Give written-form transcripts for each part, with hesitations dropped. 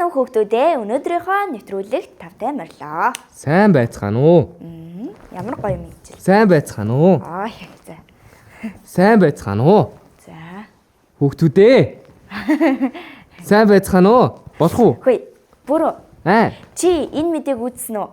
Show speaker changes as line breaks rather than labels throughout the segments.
Сайн хүүхдүүдээ өнөөдрийнхөө нэвтрүүлэгт тавтай морилоо.
Сайн байцгаана уу?
Ямар гоё мэдчил.
Сайн байцгаана уу?
За.
Сайн байцгаана уу?
За.
Хүүхдүүдээ. Сайн байцгаана уу? Болох уу?
Хөөе. Бүрөө. Чи энэ мэдээг үзсэн үү?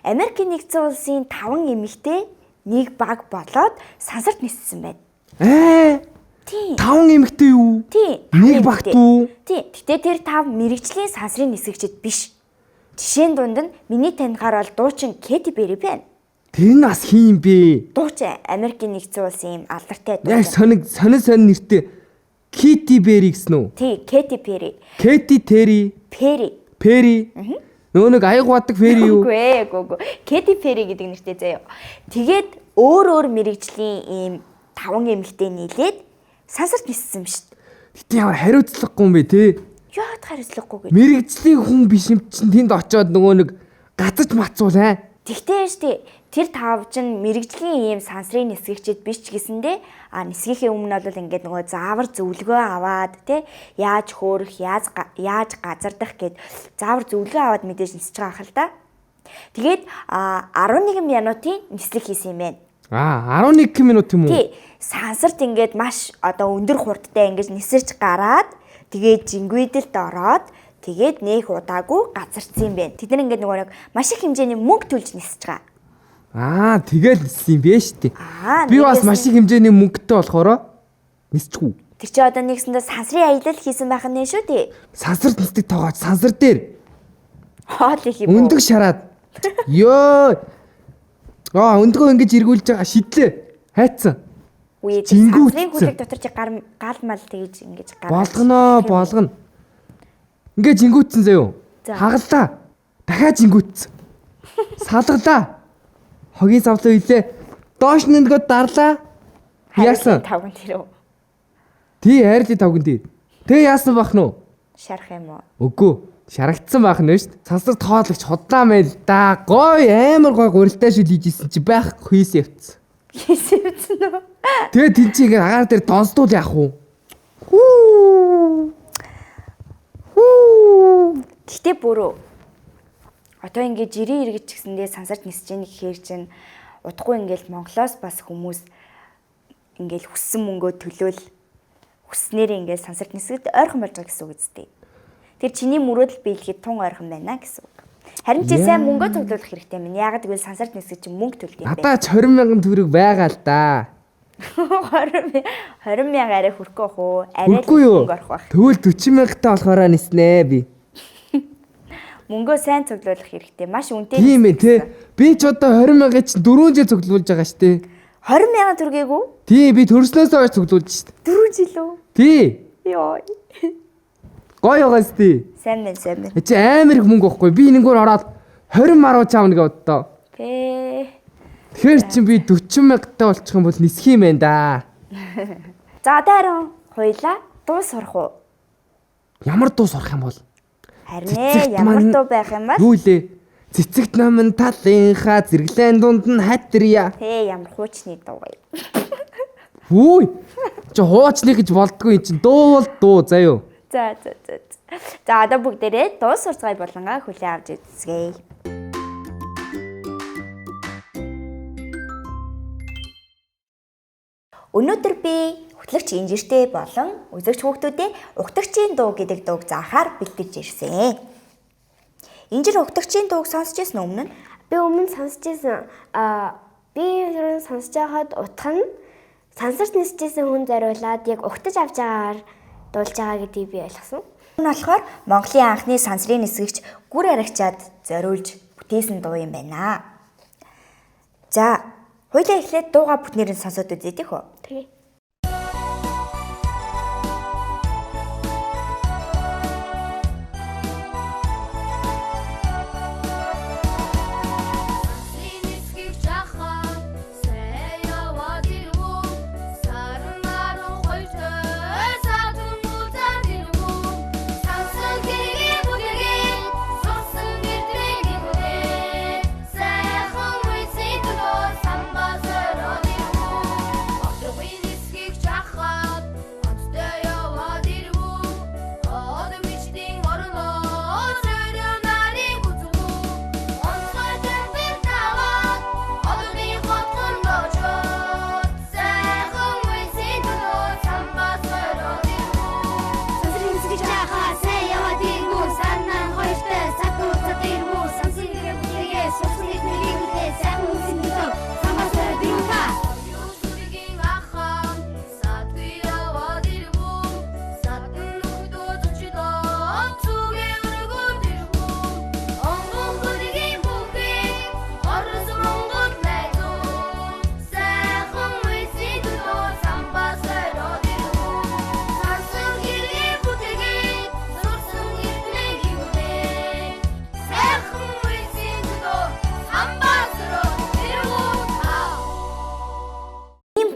Америкийн нэгдсэн улсын 5 эмэгтэй нэг баг болоод сансарт ниссэн байна. Тийм.
5 эмэгтэй юу?
Тийм.
Нэг багт уу?
Тийм. Гэтэ тэр 5 мэрэгжлийн сансрын нисгэгчд биш. Жишээн дунд нь миний танихаар бол дуучин Кэти Перри байна.
Тэр нь бас хин бэ?
Дуучин Америкийн нэгдсэн улсын юм алдартай
Яг
дуучин.
сонин нэртэй Кэти Перри гэсэн үү?
Тийм, Кэти Перри.
Кэти Терри.
Перри.
Нөгөө нэг аяг бадаг Перри юу?
Үгүй. Кэти Перри гэдэг нэртэй заяа. Тэгээд өөр мэрэгжлийн ийм 5 эмэгтэй нийлээд сансарт ниссэн юм шүү дээ.
Гэтэ ямар хариуцлагагүй юм бэ те?
Яагаад хариуцлагагүй гэ?
Мэргэжлийн хүн биш юм чинь тэнд очиод нөгөө нэг гацаж мацуул
Тэгтээ штэ тэр 5 чинь мэрэгжлийн ийм сансрын нисгэгчд биш ч гэсэндээ нисгийнхээ өмнө бол ингээд нөгөө заавар зөвлөгөө аваад те яаж хөөрөх, яаж газардах гэд заавар зөвлөгөө аваад мэдээж нисэж байгаа хэл та. Тэгээд 11 минутын нислэг хийсэн юм байна.
11 минут юм уу?
Тий. Сансарт ингээд маш өндөр хурдтай ингээд нисэрч гараад тэгээд жингүйдэлд ороод тэгээд нэх удаагүй газарцсан юм байна. Тэд нар ингээд нөгөө маш их хэмжээний мөнгө төлж нисэж байгаа.
Тэгэл ниссэн юм бэ штэ. Би бас
нэгээс
маш их хэмжээний мөнгөтэй болохоор нисчихгүй.
Тэр чи нэгсэндээ сансрын аялал хийсэн байх нь шүү дээ.
Сансарт нисдэг тоогооч сансар дээр.
Хоол их юм.
Өндөг шараад. Ёо. Өндгөө ингэж эргүүлж байгаа шидлээ. Хайцсан.
Үе сансрын хүлэг дотор чи гал мал тэгж ингэж
болгоно. Ингээ жингүүтсэн заяо. Хагаллаа. Дахиад жингүүтсэн. Салгалаа. Хогийн савлаа илээ. Доош нэнгөө дарлаа. Яасан?
Тавган тэр үү?
Тий, хайрлын тавган тий. Тэ яасан бах нь?
Шарах юм уу?
Үгүй. Шарагдсан байх нь шүү дээ. Сансар тоологч худлаа мэйл да. Амар гой гурилтай шил хийжсэн чи байх хийс явцсан.
Хийсэн үү?
Тэгээ тэн чи ингээ агаар дээр донсдуул яах вэ?
Гэтэ бүрөө. Одоо ингээ жирийн иргэж гисэндээ сансарт нисэж ийн гэхээр чинь удахгүй ингээл Монголоос бас хүмүүс ингээл хүссэн мөнгөө төлөөл хүснээр ингээл сансарт нисэхэд ойрхон болж байгаа гэсэн үг үстэй. Тэр чиний мөрөөдөл биелэхэд тун ойрхон байна гэсэн үг. Харин чи сайн мөнгө цуглуулах хэрэгтэй минь. Яагаад гэвэл сансарт нисгэж чинь мөнгө төлдөг юм бэ?
Надаа 20,000 төгрөг байгаа л да.
20,000 арай хүрхгүй ах уу? Арай л
мөнгө
орох байх.
Тэгвэл 40,000-тай болохоор ниснэ би.
Мөнгөө сайн цуглуулах хэрэгтэй. Маш үнэтэй.
Тийм ээ те. Би ч одоо 20,000 чинь 4 жил цуглуулж байгаа штэ.
20,000 төгрөгийг үү?
Тий, би төрснөөс хойш цуглуулж штэ.
4 жил үү?
Тий.
Йоо.
Гоё байгаас тий.
Сайн байна.
Чи амар их мөнгө واخгүй. Би энэгээр ороод 20 маруу чаавна гэ боддоо. Тэгэхээр чи би 40,000-тай болчих юм бол нисэх юм байна да.
За дааран хоёлаа дуу сурах уу?
Ямар дуу сурах юм бол?
Харин ямар дуу байх юм бол?
Юу лээ? Цэцэгт намын талынхаа зэрэглэн дунд нь хатрия.
Ямар хуучны дуу вэ?
Хүй. Чи хуучны гэж болдгоо эн чин дуу бол дуу заяо.
За одоо бүгдээрээ дуу сурцгай болонгаа хүлээн авч үзье. Өнөөдөр би хөтлөгч инжиртэй болон үзэгч хүүхдүүдэд угтагчийн дуу гэдэг дууг заахаар бэлтгэж ирсэн. Инжир угтагчийн дууг сонсч ирсэн өмнө нь?
Би өмнө сонсч ирсэн. Би сонсож байхад утга нь сансарт нисчихсэн хүн зориулаад яг угтаж авч байгаагаар дуулж байгаа гэдгийг би ойлгосон.
Энэ болохоор Монголын анхны сансрын нисгэгч гүр аригчаад зориулж бүтээсэн дуу юм байна. За, хоёулаа эхлээд дууга бүтнээр нь сонсоод үзье тийх үү?
Тэгээ.
We need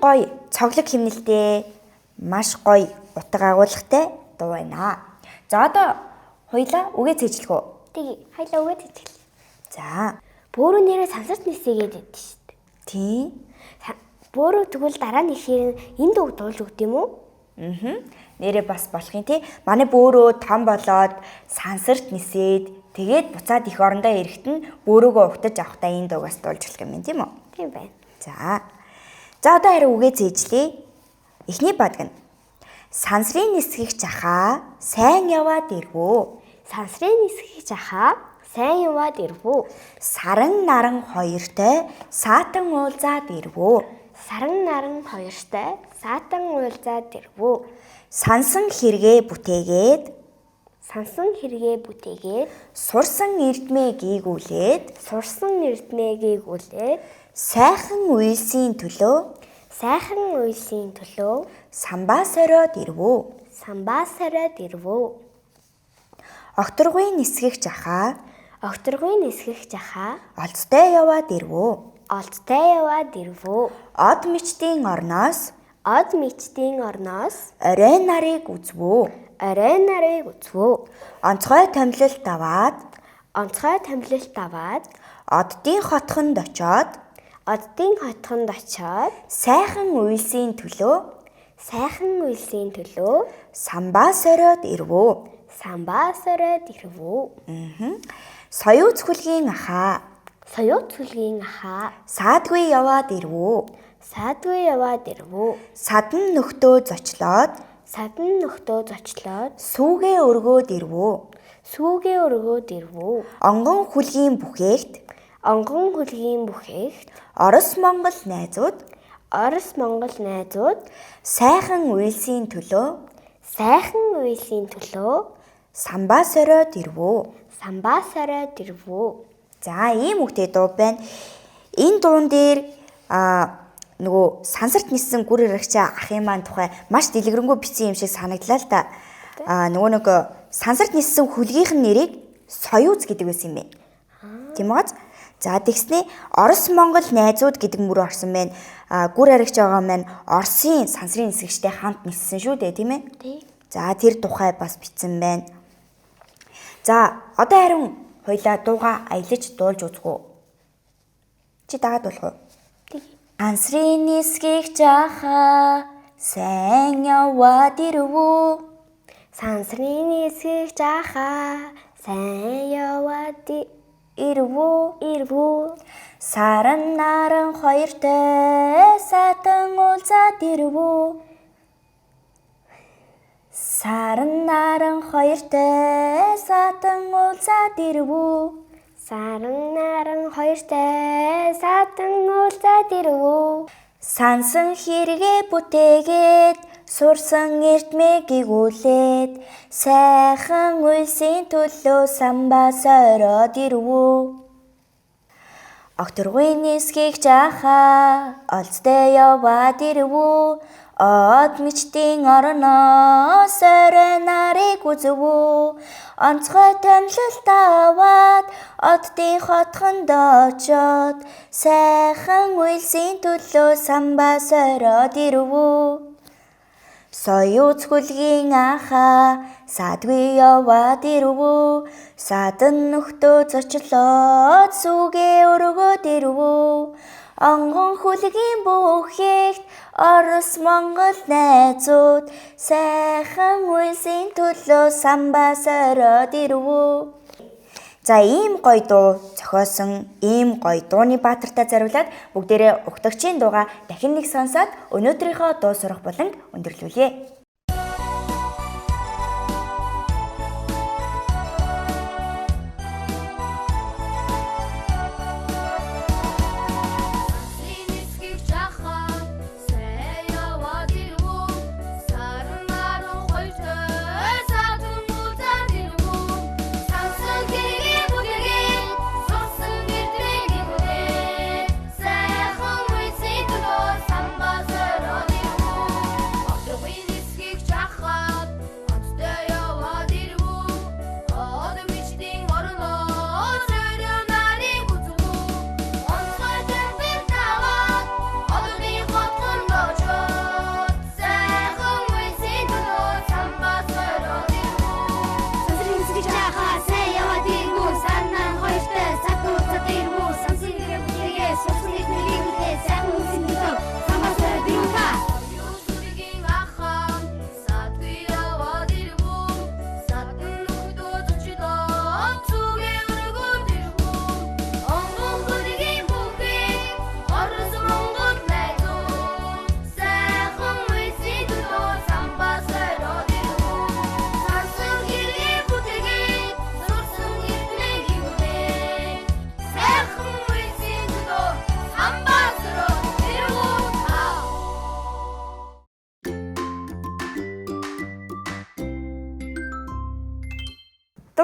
гоё цоглог химнэлтэй маш гоё утга агуулгатай дуу байна. За одоо хоёлаа үгээ цээжлэх үү?
Тэгээ хоёлаа үгээд хэлээ.
За.
Бөөрөө нэрээ сансарт нисэгээд байдаг шүү дээ.
Тийм.
Бөөрөө тэгвэл дараа нь ихээр энд үг дуулж өгд юм уу?
Нэрээ бас болох юм тий. Манай бөөрөө том болоод сансарт нисээд тэгээд буцаад их орондоо ирэхэд нь бөөрөөгөө угтаж авахтаа энэ дуугаас дуулж эхлэх юм тийм үү?
Тийм байна.
За. За одоо харин үгээ цээжлээ. Эхний бадг нь сансрын нисгийх жахаа сайн яваад ирвөө.
Сансрын нисгийх жахаа сайн яваад ирвөө.
Саран наран хоёртой саатан уулзаад ирвөө.
Саран наран хоёртой саатан уулзаад ирвөө.
Сансан хэрэгээ бүтээгээд сурсан эрдмээ гийгүүлээд сайхан үйлсийн төлөө самбаа сориод ирвөө. Окторгуйн нисгийх жахаа олцтой яваад ирвөө. Од мичтийн орноос орой нарыг үзвөө. Онцгой томилолт аваад оддын хотхонд очоод сайхан үйлсийн төлөө самбаа сориод ирвөө. Соёуц хүлгийн ахаа саадгүй яваад ирвөө. Садан нөхдөө зочлоод сүүгээ өргөөд ирвөө. Онгон хүлгийн бүхээгт Орос Монгол найзууд сайхан үйлсийн төлөө самбаа сориод ирвөө. За ийм үгтэй дуу байна. Энэ дуун дээр нөгөө сансарт ниссэн гүр хэрэгчээ ахын маань тухай маш дэлгэрэнгүй бичсэн юм шиг санагдлаа л та. Нөгөө нэг сансарт ниссэн хүлгийнх нь нэрийг Соёуц гэдэг байсан юм байна. Тийм үү? За тэгснээ Орос Монгол найзууд гэдэг мөр орсон байна. Гүр хэрэгч байгаа маань Оросын сансрын нисгэгчтэй хамт ниссэн шүү дээ, тийм ээ?
Тийм.
За тэр тухай бас бичсэн байна. За одоо харин хоёлаа дууга аялаж дуулж үзэх үү? Чи дагаад болох уу? Сансрын нисгийх жахаа сайн яваад ирвөө. Саран наран хоёртой саатан уулзаад ирвөө. Сансан хэрэгээ бүтээгээд сурсан эрдмээ гийгүүлээд сайхан үйлсийн төлөө самбаа сориод ирвөө. Окторгуйн нисгийх жахаа олцтой яваад ирвөө. Од мичтийн орноос орой нарыг үзвөө. Онцгой томилолт аваад оддын хотхонд очоод сайхан үйлсийн төлөө самбаа сориод ирвөө. Соёуц хүлгийн ахаа саадгүй яваад ирвөө. Садан нөхдөө зочлоод сүүгээ өргөөд ирвөө. Онгон хүлгийн бүхээгт Орос Монгол найзууд сайхан үйлсийн төлөө самбаа сориод ирвөө. За ийм гоё дуу зохиосон ийм гоё дууны баатартай зориулаад бүгдээрээ угтагчийн дууга дахин нэг сонсоод өнөөдрийнхөө дуу сурах болон өндөрлүүлье.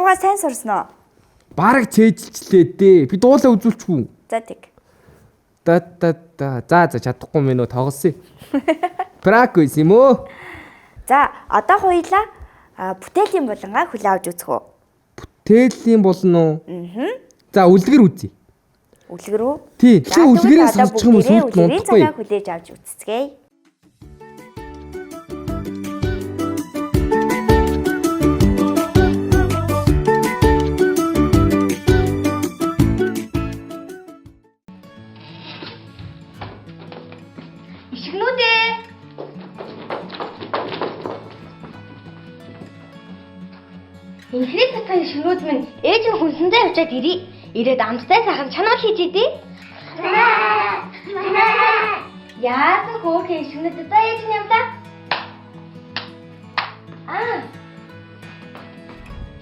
дуугаа сайн сурсноо.
Бараг цээжилчлээ дээ. Би дуулаа үзүүлчихв.
За тэг.
За чадахгүй минь үү тоглосон. Прак үйс юм уу?
За одоо хоёлаа бүтээлийн булангаа хүлээ авч үзэх үү?
Бүтээлийн болно уу?
Аа.
За үлгэр үзье.
Үлгэр үү?
Тий. Чи үлгэрээ сонсчих юм уу? Сүлд
үлгэрийн
унтахгүй.
цагаа хүлээж авч үзцгээе.
Ишгнүүдээ. Инхрийг татсан ишгнүүд минь ээж нь хүнсэндээ явчаад ирээ. Ирээд амстай сайхан чанал хийж идэ. Яасан хөөхөн ишгнүүд одоо ээж нь явлаа.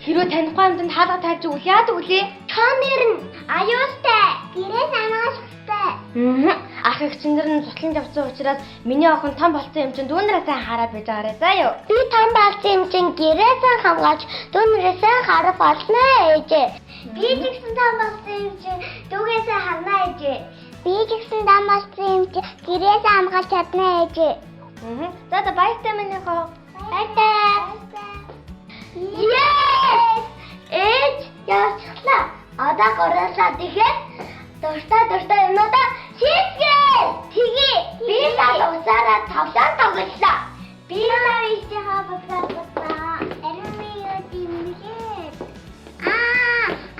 Хэрвээ танихгүй амтанд хаалга тааж өгвөл яадаг үлээ?
Та нэр нь аюустай. Гэрээ санааштай.
Ах эгчнэр нь сутланд явсан учраас миний охин том болсон юм чинь дүүнэрээ сайн хараад байж байгаарай заа юу.
Би том болсон юм чинь гэрээсээ хамгаалж дүүнэрээсээ харах болно ээжээ. Би ч гэсэн том болсон юм чинь дүүгээсээ харна ээжээ. Би ч гэсэн том болсон юм чинь гэрээсээ хамгаалж чадна ээжээ.
За баяртай миний хоо.
Баяртай. Yes! Ээж явчихлаа. Одоо гороолаад ихэд дуртай юмудаа шийдгээ. Тэгээ би сая усаараа тоглоом тоглолоо. Би навичи хавцаасаа эрмиё димлээ.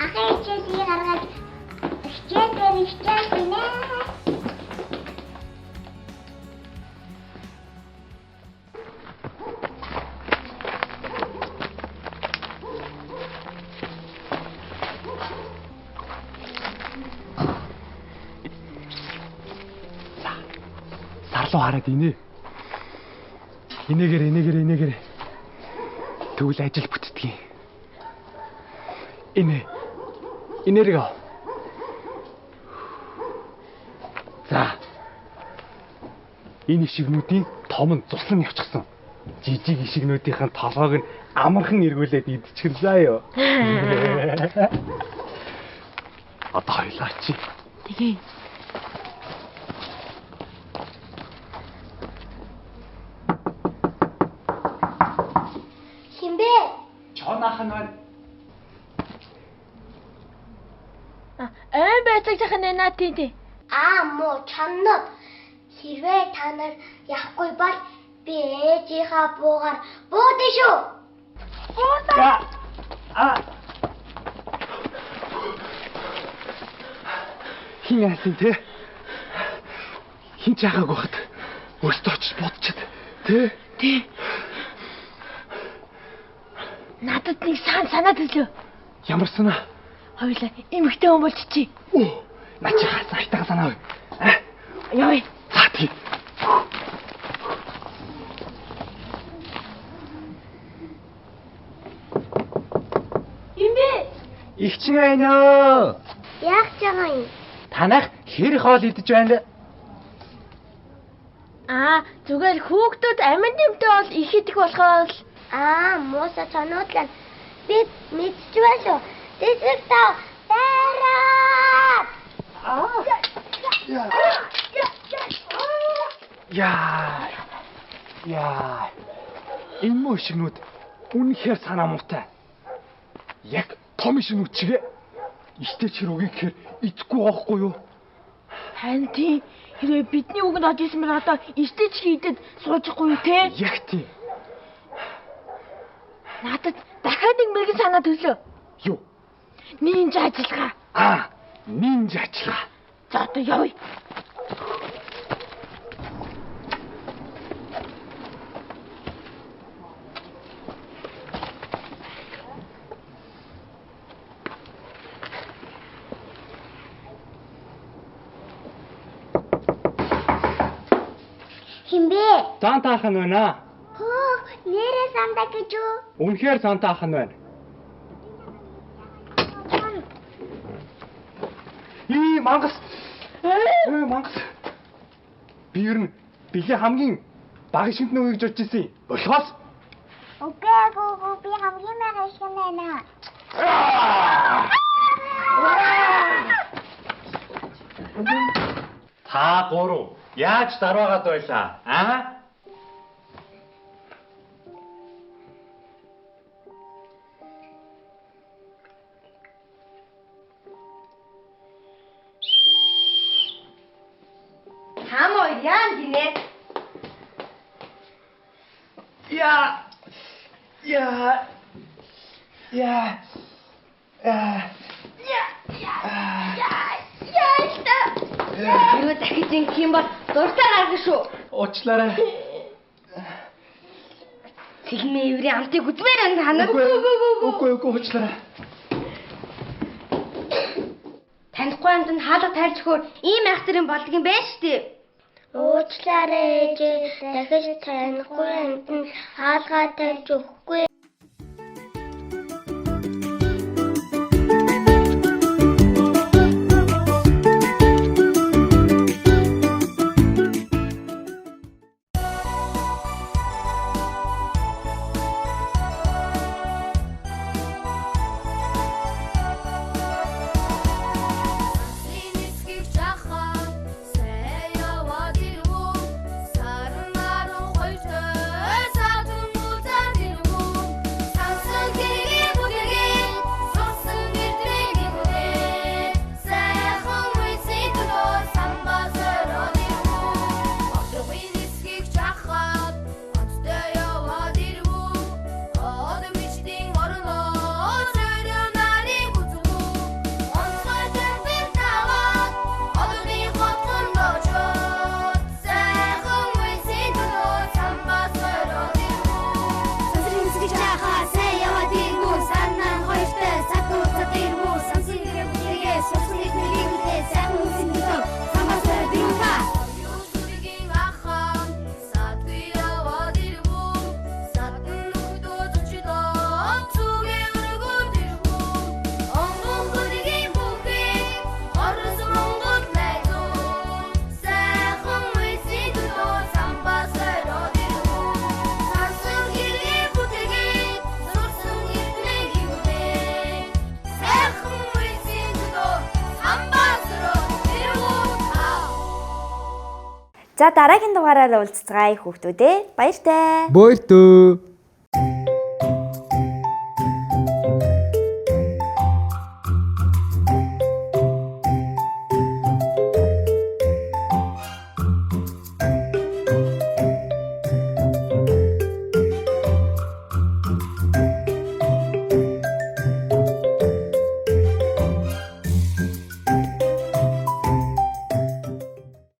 Ахаа чигээр гаргаад хичээл гинэ.
Сарлуу хараад инээ. Инээгээр. Тэгвэл ажил бүтдгийг. Инээрээ. За. Энэ ишигнүүдийн том нь цуслан явчихсан. Жижиг ишигнүүдийн толгойг нь амархан эргүүлээд идчихлээ юу. Одоо хоёлаа чи.
Тэгээ.
Чонаахан байна.
Байцаг сайхан нэ тий.
Муу чаннууд хэрвээ та нар явахгүй бол би ээжийнхаа буугаар буудъя шүү.
Хин яасан те? Хин чаагааг байхад өөртөө очиж бодчиход те?
Надад нэг санаа төрлөө.
Ямар санаа?
Хоёлаа эмэгтэй хүн болчихъя.
Наа чи хасаалтаа санаа вэ?
Яа.
За тий.
Имбэ.
Их чинь байна.
Яах ч байгаа юм.
Танах хэр хоол идэж байна?
Зүгээр хүүхдүүд амин дэмтэй бол их идэх болохоор
Мууса чануудлаа. Би мэдчихвээ шүү. Тэсэг тав. Тараа.
Яа. Энэ муу ишигнүүд үнэхээр санаа муутай. Яг том ишигнүүд чигээ. Ихтэй чирүүгийн гэхээр идэхгүй байхгүй юу?
харин тийм хэрвээ бидний үгэнд орж исэн бол одоо эртэж хийдэд суужихгүй юу те?
Яг тийм.
Надад дахиад нэг мэрэгэн санаа төрлөө.
Юу?
Нинж ажиллагаа.
Нинж ажиллагаа.
За одоо явъя.
Химбэ?
Сантаахан байна.
Нэрээ Санта гэж үү?
Үнэхээр Сантаахан байна. Мангас. Мангас. Би ер нь бие хамгийн баг шимтэн үеийг жолж ирсэн. Болохоос.
Үгүй би хамгийн мага шиг байна.
Та гурав яаж дараагаад байлаа? Аа?
Хамоо яан гинэ? Юу дахиж ингэх юм бол дуртай гаргах шүү.
Уучлаарай.
Цэлмээ еврей амтыг үзмээр энэ ханаа.
Үгүй уучлаарай.
Танихгүй амтанд хаалга тайлж өгөхөөр ийм айхтарын болдог юм байна шүү дээ.
Уучлаарай ээжээ. Дахиж танихгүй амтанд хаалгаа тавьж өгөхгүй.
За дараагийн дугаараар уулзцгаая хүүхдүүд ээ. Баяртай.
Баяртай.